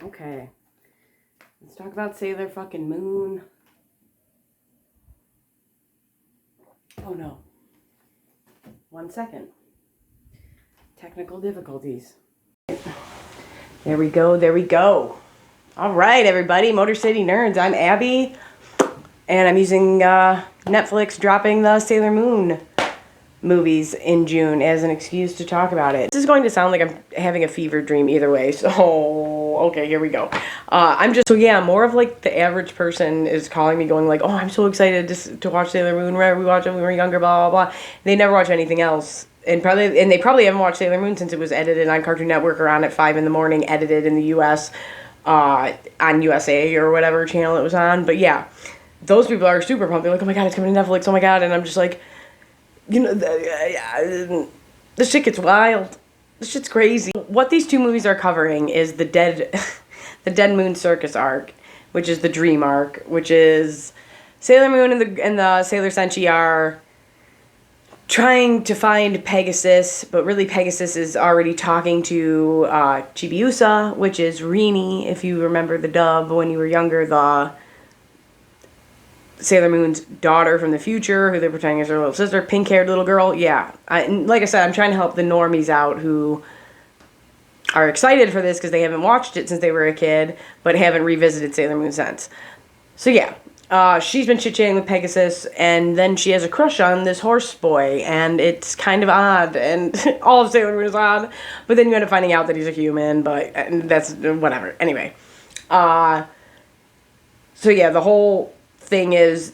Okay. Let's talk about Sailor fucking Moon. Oh no. 1 second. Technical difficulties. There we go, there we go. Alright, everybody. Motor City Nerds. I'm Abby. And I'm using Netflix dropping the Sailor Moon movies in June as an excuse to talk about it. This is going to sound like I'm having a fever dream either way, so okay, here we go. So yeah, more of like the average person is calling me going like, oh, I'm so excited to watch Sailor Moon, right? We watched it when we were younger, blah, blah, blah. They never watch anything else. And they probably haven't watched Sailor Moon since it was edited on Cartoon Network or on at 5 in the morning, edited in the US, on USA or whatever channel it was on. But yeah, those people are super pumped. They're like, oh my god, it's coming to Netflix, oh my god. And I'm just like, you know, this shit gets wild. This shit's crazy. What these two movies are covering is the Dead Moon Circus arc, which is the Dream arc, which is Sailor Moon and the Sailor Senshi are trying to find Pegasus, but really Pegasus is already talking to Chibiusa, which is Rini, if you remember the dub when you were younger, the Sailor Moon's daughter from the future, who they're pretending is her little sister, pink-haired little girl. Yeah, like I said, I'm trying to help the normies out who are excited for this because they haven't watched it since they were a kid, but haven't revisited Sailor Moon since. So yeah, she's been chit-chatting with Pegasus, and then she has a crush on this horse boy, and it's kind of odd, and all of Sailor Moon is odd, but then you end up finding out that he's a human, and that's whatever. Anyway, so yeah, the whole thing is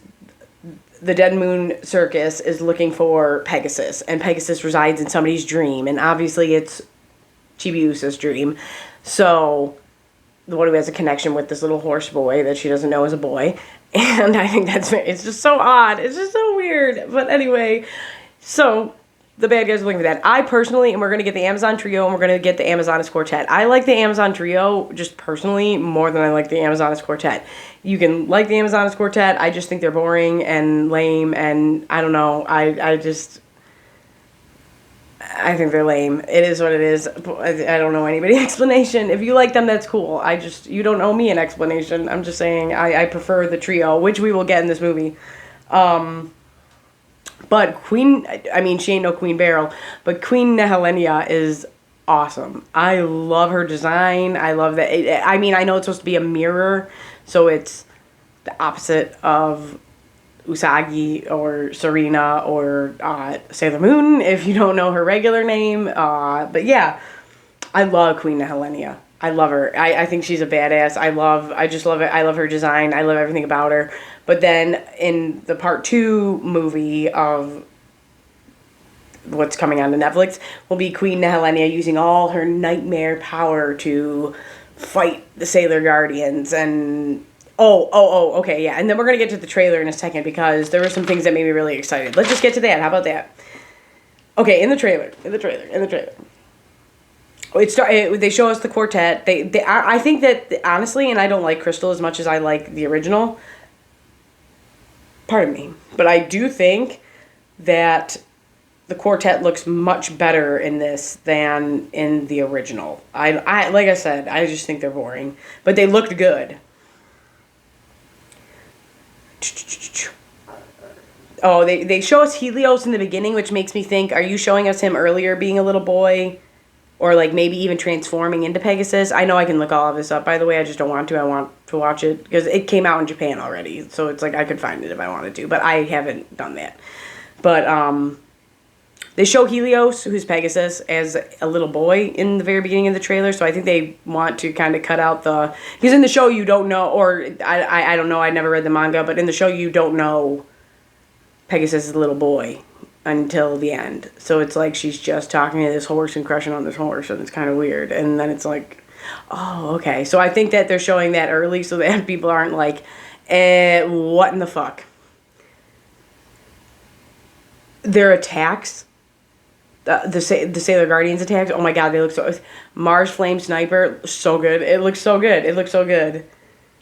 the Dead Moon Circus is looking for Pegasus, and Pegasus resides in somebody's dream, and obviously it's Chibiusa's dream, so the one who has a connection with this little horse boy that she doesn't know is a boy, and I think it's just so odd, it's just so weird, but anyway, so the bad guys are looking for that. I personally, and we're going to get the Amazon Trio, and we're going to get the Amazoness Quartet. I like the Amazon Trio, just personally, more than I like the Amazoness Quartet. You can like the Amazoness Quartet, I just think they're boring and lame, and I don't know, I think they're lame. It is what it is. I don't know anybody explanation. If you like them, that's cool. You don't owe me an explanation. I'm just saying I prefer the Trio, which we will get in this movie. But she ain't no Queen Beryl, but Queen Nehelenia is awesome. I love her design. I love that. I know it's supposed to be a mirror, so it's the opposite of Usagi or Serena or Sailor Moon, if you don't know her regular name. But yeah, I love Queen Nehelenia. I love her. I think she's a badass. I just love it. I love her design. I love everything about her. But then in the part 2 movie of what's coming on to Netflix will be Queen Nehelenia using all her nightmare power to fight the Sailor Guardians. And okay, yeah. And then we're going to get to the trailer in a second because there were some things that made me really excited. Let's just get to that. How about that? Okay, in the trailer. They show us the quartet. I think that, honestly, and I don't like Crystal as much as I like the original. Pardon me. But I do think that the quartet looks much better in this than in the original. I like I said, I just think they're boring. But they looked good. Oh, they show us Helios in the beginning, which makes me think, are you showing us him earlier being a little boy? Or like maybe even transforming into Pegasus? I know I can look all of this up, by the way. I just don't want to. I want to watch it because it came out in Japan already. So it's like I could find it if I wanted to. But I haven't done that. But they show Helios, who's Pegasus, as a little boy in the very beginning of the trailer. So I think they want to kind of cut out because in the show you don't know, or I don't know, I never read the manga, but in the show you don't know Pegasus is a little boy until the end. So it's like she's just talking to this horse and crushing on this horse, and it's kind of weird. And then it's like, oh, okay. So I think that they're showing that early so that people aren't like, what in the fuck? Their attacks, the Sailor Guardians attacks, oh my god, they look so... Mars Flame Sniper, so good. It looks so good.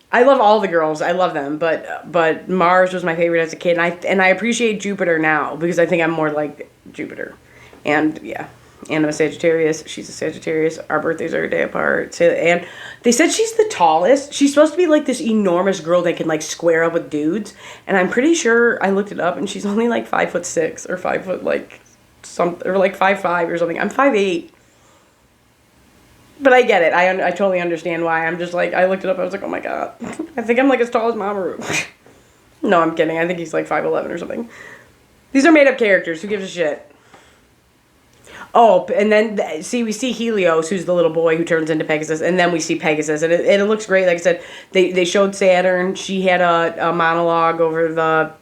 I love all the girls. I love them, but Mars was my favorite as a kid, and I appreciate Jupiter now because I think I'm more like Jupiter, and yeah, And I'm a Sagittarius. She's a Sagittarius. Our birthdays are a day apart. And they said she's the tallest. She's supposed to be like this enormous girl that can like square up with dudes. And I'm pretty sure I looked it up and she's only like 5'6" or 5 foot like something, or like 5'5" or something. I'm 5'8". But I get it. I totally understand why. I'm just like, I looked it up. I was like, oh my God. I think I'm like as tall as Mamoru. No, I'm kidding. I think he's like 5'11" or something. These are made up characters. Who gives a shit? Oh, and then, see, we see Helios, who's the little boy who turns into Pegasus, and then we see Pegasus, and it looks great. Like I said, they showed Saturn. She had a monologue over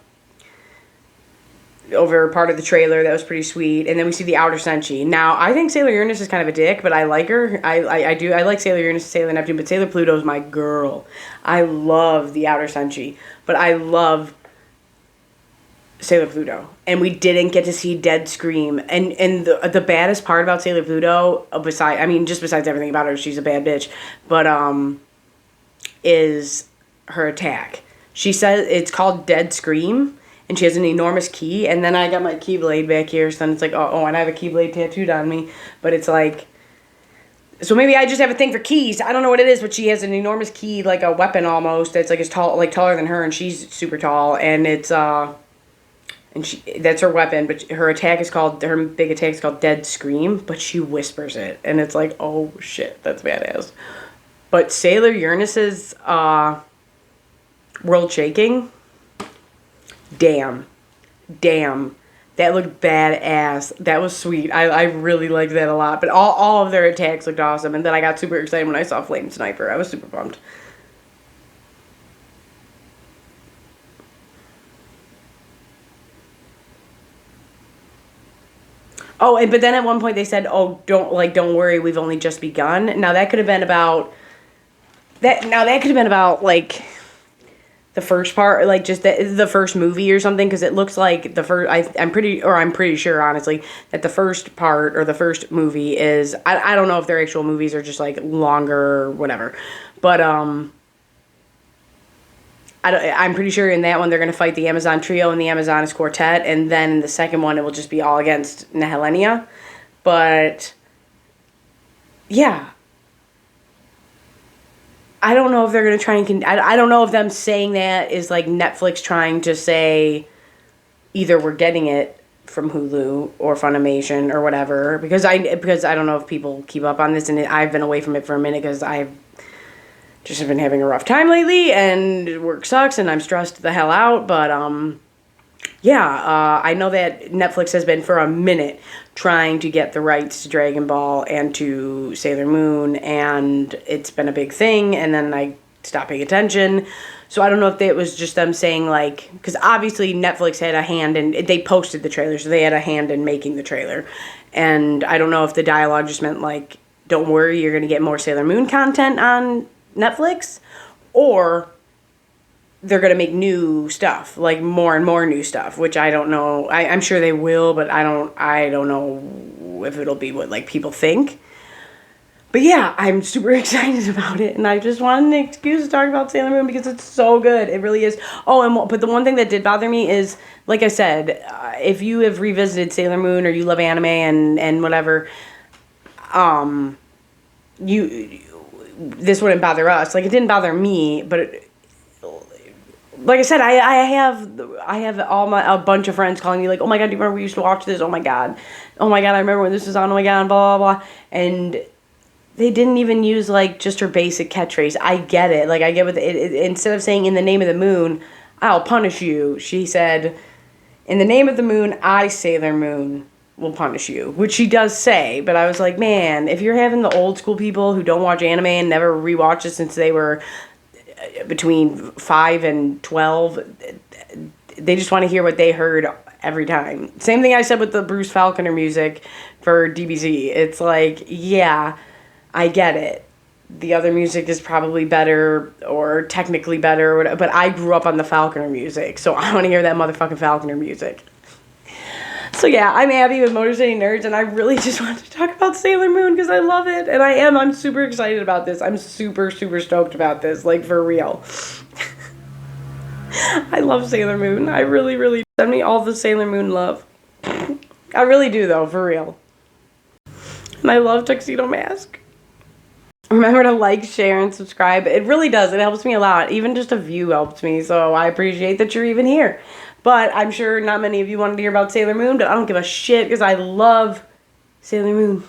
part of the trailer that was pretty sweet, and then we see the Outer Senshi. Now, I think Sailor Uranus is kind of a dick, but I like her. I do. I like Sailor Uranus and Sailor Neptune, but Sailor Pluto's my girl. I love the Outer Senshi, but I love Sailor Pluto, and we didn't get to see Dead Scream, and the baddest part about Sailor Pluto, besides everything about her, she's a bad bitch, but is her attack. She says it's called Dead Scream, and she has an enormous key, and then I got my Keyblade back here, so then it's like, oh, and I have a Keyblade tattooed on me, but it's like, so maybe I just have a thing for keys. I don't know what it is, but she has an enormous key, like a weapon almost, that's like taller than her, and she's super tall, and it's that's her weapon, but her big attack is called Dead Scream, but she whispers it, and it's like, oh shit, that's badass. But Sailor Uranus's World Shaking, damn, that looked badass. That was sweet. I really liked that a lot, but all of their attacks looked awesome, and then I got super excited when I saw Flame Sniper. I was super pumped. Oh, but then at one point they said, "Oh, don't worry, we've only just begun." Now that could have been about like the first part, like just the first movie or something, because it looks like the first. I'm pretty sure, honestly, that the first part or the first movie is. I don't know if their actual movies are just like longer or whatever, but I'm pretty sure in that one they're going to fight the Amazon Trio and the Amazoness Quartet, and then in the second one it will just be all against Nehelenia. But yeah, I don't know if they're going to try and I don't know if them saying that is like Netflix trying to say either we're getting it from Hulu or Funimation or whatever, because I don't know if people keep up on this, and I've been away from it for a minute because I've just have been having a rough time lately, and work sucks, and I'm stressed the hell out, but, I know that Netflix has been, for a minute, trying to get the rights to Dragon Ball and to Sailor Moon, and it's been a big thing, and then I stopped paying attention, so I don't know if it was just them saying, like, because obviously Netflix had a hand in, they posted the trailer, so they had a hand in making the trailer, and I don't know if the dialogue just meant, like, don't worry, you're going to get more Sailor Moon content on Netflix, or they're going to make new stuff, like more and more new stuff, which I don't know. I'm sure they will, but I don't know if it'll be what like people think. But yeah, I'm super excited about it, and I just wanted an excuse to talk about Sailor Moon because it's so good. It really is. Oh, but the one thing that did bother me is, like I said, if you have revisited Sailor Moon or you love anime and whatever, this wouldn't bother us. Like, it didn't bother me, but like I said, I have a bunch of friends calling me like, oh my God, do you remember we used to watch this? Oh my God, I remember when this was on. Oh my God, blah blah blah. And they didn't even use like just her basic catchphrase. I get it. Like, I get what instead of saying in the name of the moon, I'll punish you, she said, in the name of the moon, I, Sailor Moon, will punish you, which she does say, but I was like, man, if you're having the old school people who don't watch anime and never rewatched it since they were between 5 and 12, they just want to hear what they heard every time. Same thing I said with the Bruce Falconer music for DBZ. It's like, yeah, I get it. The other music is probably better or technically better, or whatever, but I grew up on the Falconer music, so I want to hear that motherfucking Falconer music. So yeah, I'm Abby with Motor City Nerds, and I really just wanted to talk about Sailor Moon because I love it, and I'm super excited about this. I'm super, super stoked about this, like, for real. I love Sailor Moon. I really, really, send me all the Sailor Moon love. I really do, though, for real. And I love Tuxedo Mask. Remember to like, share, and subscribe. It really does. It helps me a lot. Even just a view helps me, so I appreciate that you're even here. But I'm sure not many of you wanted to hear about Sailor Moon, but I don't give a shit because I love Sailor Moon.